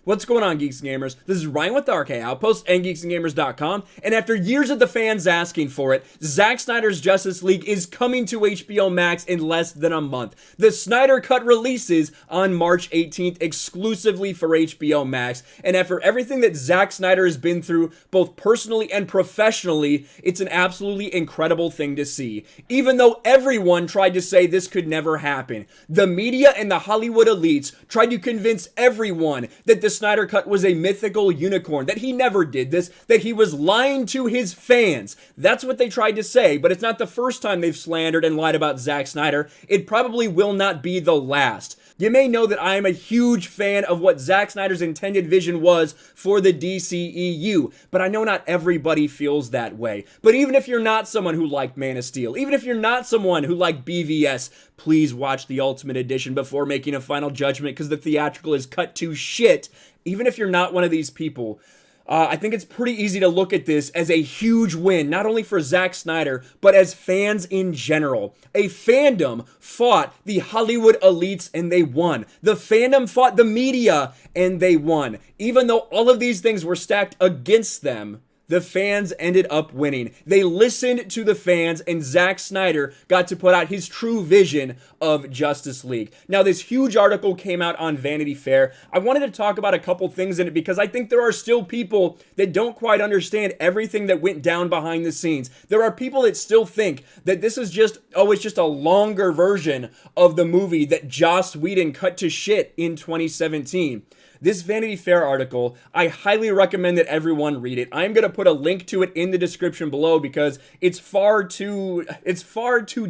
What's going on, Geeks and Gamers? This is Ryan with the RK Outpost and geeksandgamers.com, and after years of the fans asking for it, Zack Snyder's Justice League is coming to HBO Max in less than a month. The Snyder Cut releases on March 18th exclusively for HBO Max, and after everything that Zack Snyder has been through, both personally and professionally, it's an absolutely incredible thing to see. Even though everyone tried to say this could never happen, the media and the Hollywood elites tried to convince everyone that the Snyder Cut was a mythical unicorn, that he never did this, that he was lying to his fans. That's what they tried to say, but it's not the first time they've slandered and lied about Zack Snyder. It probably will not be the last. You may know that I am a huge fan of what Zack Snyder's intended vision was for the DCEU, but I know not everybody feels that way. But even if you're not someone who liked Man of Steel, even if you're not someone who liked BVS, please watch the Ultimate Edition before making a final judgment, because the theatrical is cut to shit. Even if you're not one of these people, I think it's pretty easy to look at this as a huge win, not only for Zack Snyder, but as fans in general. A fandom fought the Hollywood elites and they won. The fandom fought the media and they won. Even though all of these things were stacked against them, the fans ended up winning. They listened to the fans, and Zack Snyder got to put out his true vision of Justice League. Now, this huge article came out on Vanity Fair. I wanted to talk about a couple things in it because I think there are still people that don't quite understand everything that went down behind the scenes. There are people that still think that this is just, it's just a longer version of the movie that Joss Whedon cut to shit in 2017. This Vanity Fair article, I highly recommend that everyone read it. I'm going to put a link to it in the description below because it's far too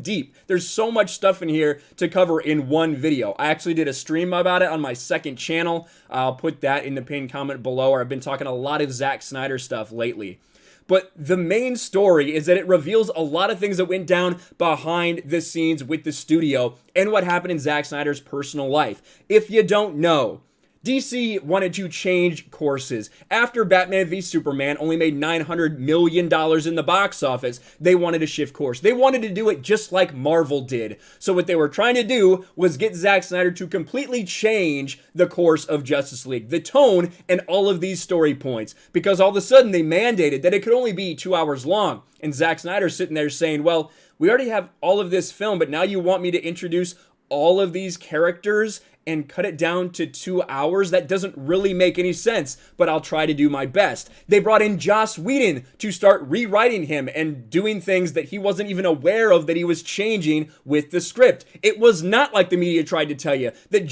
deep. There's so much stuff in here to cover in one video. I actually did a stream about it on my second channel. I'll put that in the pinned comment below, or I've been talking a lot of Zack Snyder stuff lately. But the main story is that it reveals a lot of things that went down behind the scenes with the studio and what happened in Zack Snyder's personal life. If you don't know, DC wanted to change courses. After Batman v Superman only made $900 million in the box office, they wanted to shift course. They wanted to do it just like Marvel did. So what they were trying to do was get Zack Snyder to completely change the course of Justice League, the tone, and all of these story points. Because all of a sudden they mandated that it could only be 2 hours long. And Zack Snyder's sitting there saying, well, we already have all of this film, but now you want me to introduce all of these characters and cut it down to 2 hours? That doesn't really make any sense, but I'll try to do my best. They brought in Joss Whedon to start rewriting him and doing things that he wasn't even aware of that he was changing with the script. It was not like the media tried to tell you that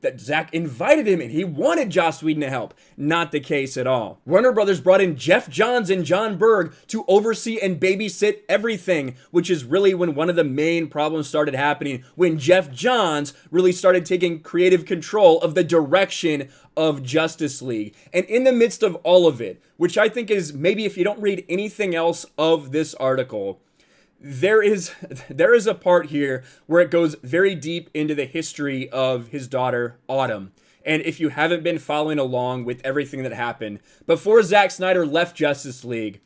that Zack invited him and he wanted Joss Whedon to help. Not the case at all. Warner Brothers brought in Jeff Johns and John Berg to oversee and babysit everything, which is really when one of the main problems started happening, when Jeff Johns really started taking creative control of the direction of Justice League. And in the midst of all of it, which I think is maybe if you don't read anything else of this article, there is a part here where it goes very deep into the history of his daughter, Autumn. And if you haven't been following along with everything that happened, before Zack Snyder left Justice League,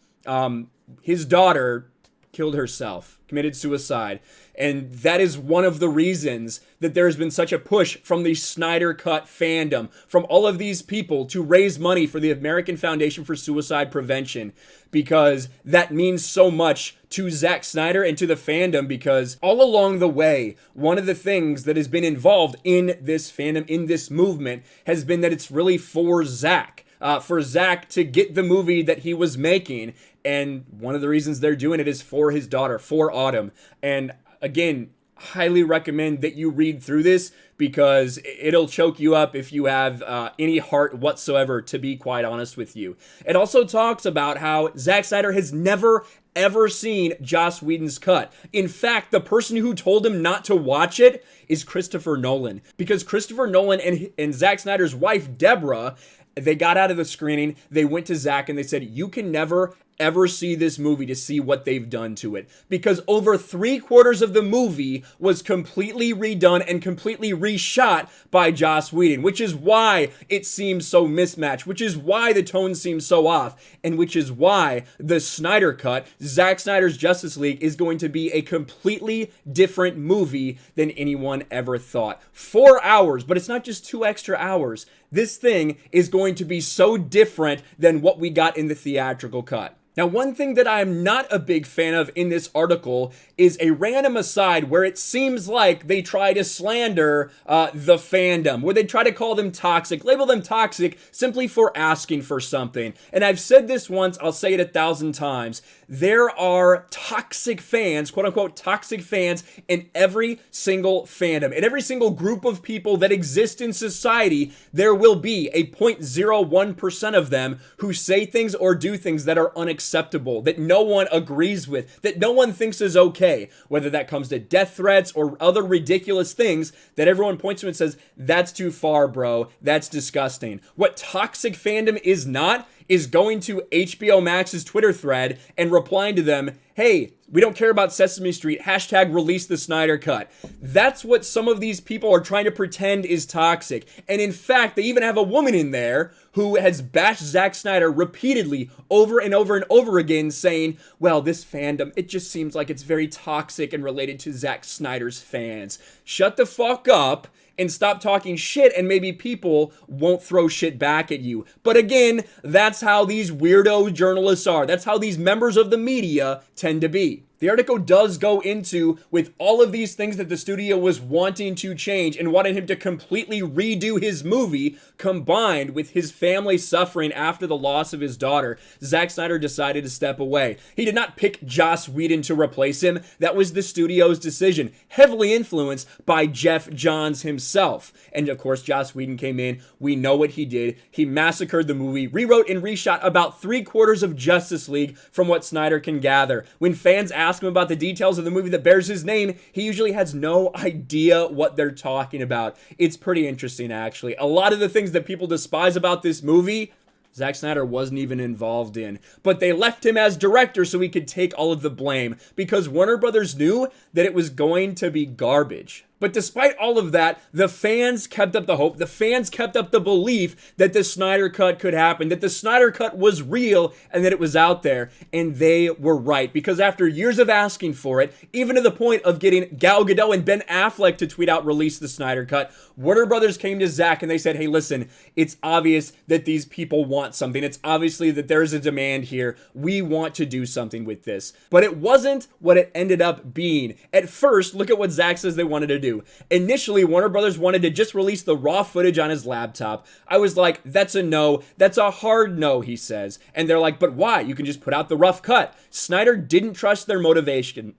his daughter killed herself, committed suicide. And that is one of the reasons that there has been such a push from the Snyder Cut fandom, from all of these people to raise money for the American Foundation for Suicide Prevention, because that means so much to Zack Snyder and to the fandom, because all along the way, one of the things that has been involved in this fandom, in this movement, has been that it's really for Zack. For Zack to get the movie that he was making. And one of the reasons they're doing it is for his daughter, for Autumn. And again, highly recommend that you read through this because it'll choke you up if you have any heart whatsoever, to be quite honest with you. It also talks about how Zack Snyder has never ever seen Joss Whedon's cut. In fact, the person who told him not to watch it is Christopher Nolan. Because Christopher Nolan and Zack Snyder's wife, Deborah, they got out of the screening, they went to Zack and they said, you can never, ever see this movie to see what they've done to it, because over 3/4 of the movie was completely redone and completely reshot by Joss Whedon, which is why it seems so mismatched, which is why the tone seems so off, and which is why the Snyder Cut, Zack Snyder's Justice League, is going to be a completely different movie than anyone ever thought. 4 hours, but it's not just 2 extra hours. This thing is going to be so different than what we got in the theatrical cut. Now, one thing that I'm not a big fan of in this article is a random aside where it seems like they try to slander the fandom, where they try to call them toxic, label them toxic simply for asking for something. And I've said this once, I'll say it 1,000 times. There are toxic fans, quote unquote toxic fans, in every single fandom. In every single group of people that exist in society, there will be a 0.01% of them who say things or do things that are unacceptable, that no one agrees with, that no one thinks is okay, whether that comes to death threats or other ridiculous things that everyone points to and says, that's too far, bro, that's disgusting. What toxic fandom is not is going to HBO Max's Twitter thread and replying to them, hey, we don't care about Sesame Street, hashtag release the Snyder Cut. That's what some of these people are trying to pretend is toxic. And in fact, they even have a woman in there who has bashed Zack Snyder repeatedly over and over and over again, saying, well, this fandom, it just seems like it's very toxic and related to Zack Snyder's fans. Shut the fuck up and stop talking shit, and maybe people won't throw shit back at you. But again, that's how these weirdo journalists are. That's how these members of the media tend to be. The article does go into with all of these things that the studio was wanting to change and wanted him to completely redo his movie, combined with his family suffering after the loss of his daughter. Zack Snyder decided to step away. He did not pick Joss Whedon to replace him. That was the studio's decision, heavily influenced by Jeff Johns himself. And of course, Joss Whedon came in. We know what he did. He massacred the movie, rewrote and reshot about 3/4 of Justice League from what Snyder can gather. When fans ask him about the details of the movie that bears his name, he usually has no idea what they're talking about. It's pretty interesting, actually. A lot of the things that people despise about this movie, Zack Snyder wasn't even involved in. But they left him as director so he could take all of the blame, because Warner Brothers knew that it was going to be garbage. But despite all of that, the fans kept up the hope, the fans kept up the belief that the Snyder Cut could happen, that the Snyder Cut was real and that it was out there. And they were right, because after years of asking for it, even to the point of getting Gal Gadot and Ben Affleck to tweet out, release the Snyder Cut, Warner Brothers came to Zack and they said, hey, listen, it's obvious that these people want something. It's obviously that there's a demand here. We want to do something with this. But it wasn't what it ended up being. At first, look at what Zack says they wanted to do. Initially, Warner Brothers wanted to just release the raw footage on his laptop. I was like, that's a no. That's a hard no, he says. And they're like, but why? You can just put out the rough cut. Snyder didn't trust their motivations.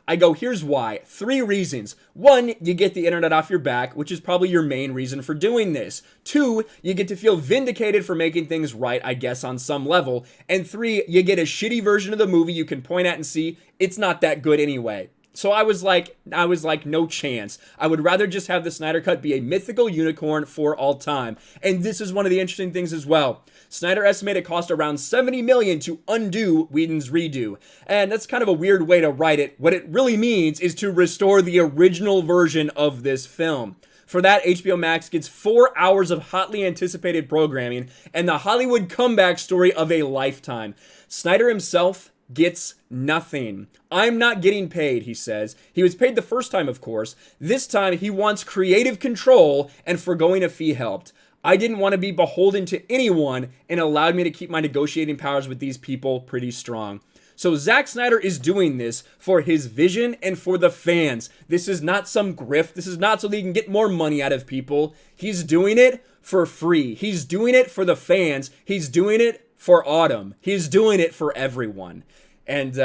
I go, here's why. 3 reasons. 1, you get the internet off your back, which is probably your main reason for doing this. 2, you get to feel vindicated for making things right, I guess, on some level. And 3, you get a shitty version of the movie you can point at and see it's not that good anyway. So I was like, no chance. I would rather just have the Snyder Cut be a mythical unicorn for all time. And this is one of the interesting things as well. Snyder estimated it cost around $70 million to undo Whedon's redo. And that's kind of a weird way to write it. What it really means is to restore the original version of this film. For that, HBO Max gets 4 hours of hotly anticipated programming and the Hollywood comeback story of a lifetime. Snyder himself gets nothing. I'm not getting paid, he says. He was paid the first time, of course. This time, he wants creative control, and foregoing a fee helped. I didn't want to be beholden to anyone, and allowed me to keep my negotiating powers with these people pretty strong. So Zack Snyder is doing this for his vision and for the fans. This is not some grift. This is not so that he can get more money out of people. He's doing it for free. He's doing it for the fans. He's doing it for Autumn. He's doing it for everyone. And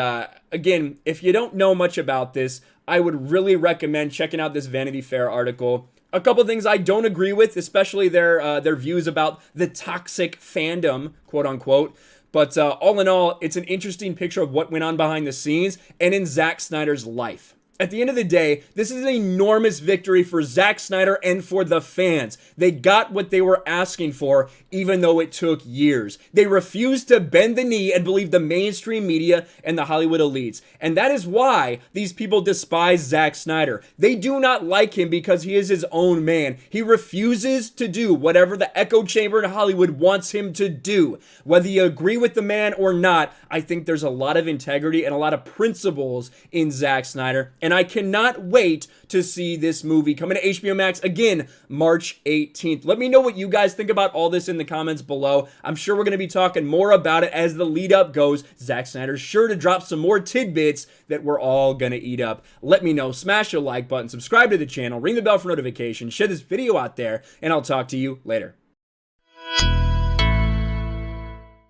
again, if you don't know much about this, I would really recommend checking out this Vanity Fair article. A couple things I don't agree with, especially their views about the toxic fandom, quote unquote. But all in all, it's an interesting picture of what went on behind the scenes and in Zack Snyder's life. At the end of the day, this is an enormous victory for Zack Snyder and for the fans. They got what they were asking for, even though it took years. They refused to bend the knee and believe the mainstream media and the Hollywood elites. And that is why these people despise Zack Snyder. They do not like him because he is his own man. He refuses to do whatever the echo chamber in Hollywood wants him to do. Whether you agree with the man or not, I think there's a lot of integrity and a lot of principles in Zack Snyder. And I cannot wait to see this movie coming to HBO Max again, March 18th. Let me know what you guys think about all this in the comments below. I'm sure we're going to be talking more about it as the lead up goes. Zack Snyder's sure to drop some more tidbits that we're all going to eat up. Let me know. Smash the like button, subscribe to the channel, ring the bell for notifications, share this video out there, and I'll talk to you later.